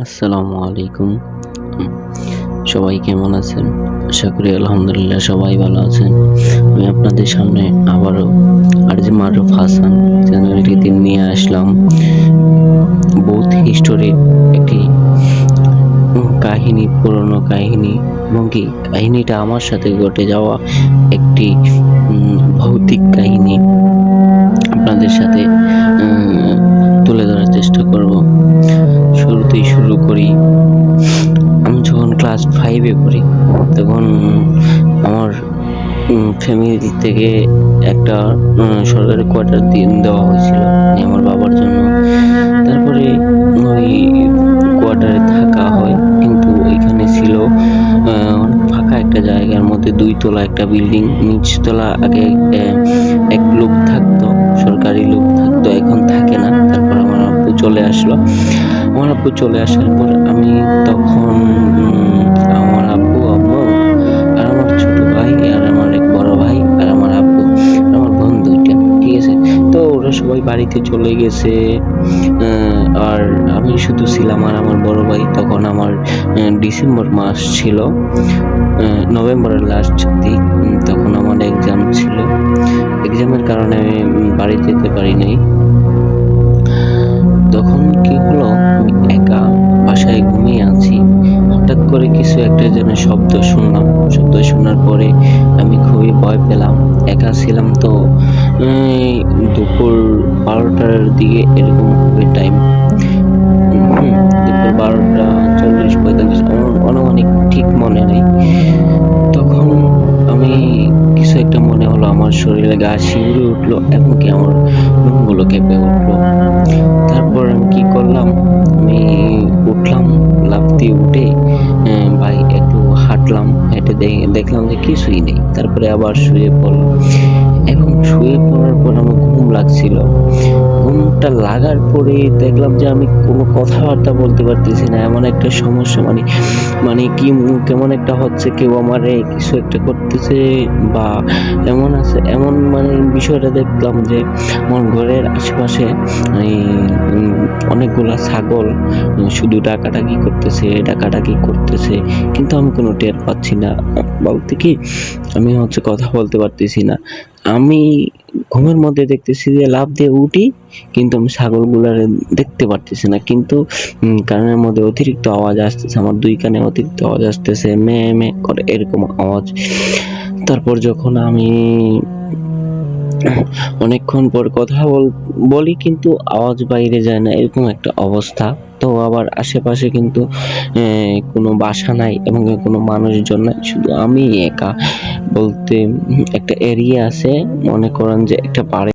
আসসালামু আলাইকুম। উম সবাই কেমন আছেন? আশা করি আলহামদুলিল্লাহ সবাই ভালো আছেন। আমি আপনাদের সামনে আবারও আরজে মারুফ হাসান চ্যানেলটিতে নিয়ে আসলাম বৌথ হিস্টোরির একটি কাহিনী, পুরনো কাহিনী এবং কি কাহিনীটা আমার সাথে ঘটে যাওয়া একটি ভৌতিক কাহিনী আপনাদের সাথে তুলে ধরার চেষ্টা করব। শুরুতেই শুরু করি। আমি যখন ক্লাস 5-এ পড়ি তখন আমার ফ্যামিলি থেকে একটা সরকারি কোয়ার্টার দেওয়া হয়েছিল আমার বাবার জন্য। তারপরে ওই কোয়ার্টারে থাকা হয়, কিন্তু ওইখানে ছিল অনেক ফাঁকা একটা জায়গার মধ্যে 2 তলা একটা বিল্ডিং। নিচতলা আগে এক লোক থাকতো, সরকারি লোক থাকতো, এখন থাকে না। তারপর আমার আব্বু চলে আসলো। আমার আব্বু চলে আসার পর আমি তখন আমার আব্বু, আম্মু আর আমার ছোট ভাই আর আমার এক বড় ভাই আর আমার আব্বু আর আমার বোন 2টা, ঠিক আছে। তো ওরা সবাই বাড়িতে চলে গেছে, আর আমি শুধু ছিলাম আর আমার বড় ভাই। তখন আমার ডিসেম্বর মাস ছিল, নভেম্বরের লাস্ট দিক। তখন আমার এক্সাম ছিল, এক্সামের কারণে আমি বাড়ি যেতে পারি নাই। তখন কি হলো, আমি একা বাসায় ঘুমিয়ে আছি, হঠাৎ করে কিছু একটা যেন শব্দ শুনলাম। শব্দ শোনার পরে আমি খুবই ভয় পেলাম। একা ছিলাম তো, দুপুর 12টার দিকে এরকম হবে টাইম। দুপুর 12টা 40-45 আনুমানিক, ঠিক মনে নেই। তখন আমি কিছু একটা মনে হলো, আমার শরীরে গা শিউরে উঠলো এবং কি আমার লোমগুলো কেঁপে উঠলো। তারপর আমি কি করলাম, আমি উঠলাম, লাফ দিয়ে উঠে ভাই একটু হাঁটলাম, হেঁটে দেখলাম যে কিছুই নেই। তারপরে আবার শুয়ে পড়লাম। এখন শুয়ে পড়ার পর আমার ঘুম লাগছিল। ঘুমটা লাগার পরে দেখলাম যে আমি কোনো কথাবার্তা বলতে পারতেছি না। এমন একটা সমস্যা, মানে কি কেমন একটা হচ্ছে, কেউ আমারে কিছু একটা করতেছে বা এমন আছে, এমন মানে বিষয়টা দেখলাম যে আমার ঘরের আশেপাশে অনেকগুলা ছাগল শুধু ডাকাডাকি করতেছে, কিন্তু আমি কোনো টের পাচ্ছি না। বলতে কি, আমি কথা বলতে পারতেছি না। আমি ঘুমের মধ্যে দেখতেছি যে লাফ দিয়ে উঠি, কিন্তু আমি ছাগলগুলারে দেখতে পারতেছি না। কিন্তু কানের মধ্যে অতিরিক্ত আওয়াজ আসতেছে, আমার 2 কানে অতিরিক্ত আওয়াজ আসতেছে, মে মে করে এরকম আওয়াজ। তারপর যখন আমি অনেকক্ষণ পর কথা বলি, কিন্তু আওয়াজ বাইরে যায় না, এরকম একটা অবস্থা। তো আবার আশেপাশে কিন্তু কোনো বাসা নাই এবং কোনো মানুষজন নাই, শুধু আমি একা। বলতে একটা এরিয়া আছে, মনে করেন যে একটা পাড়ে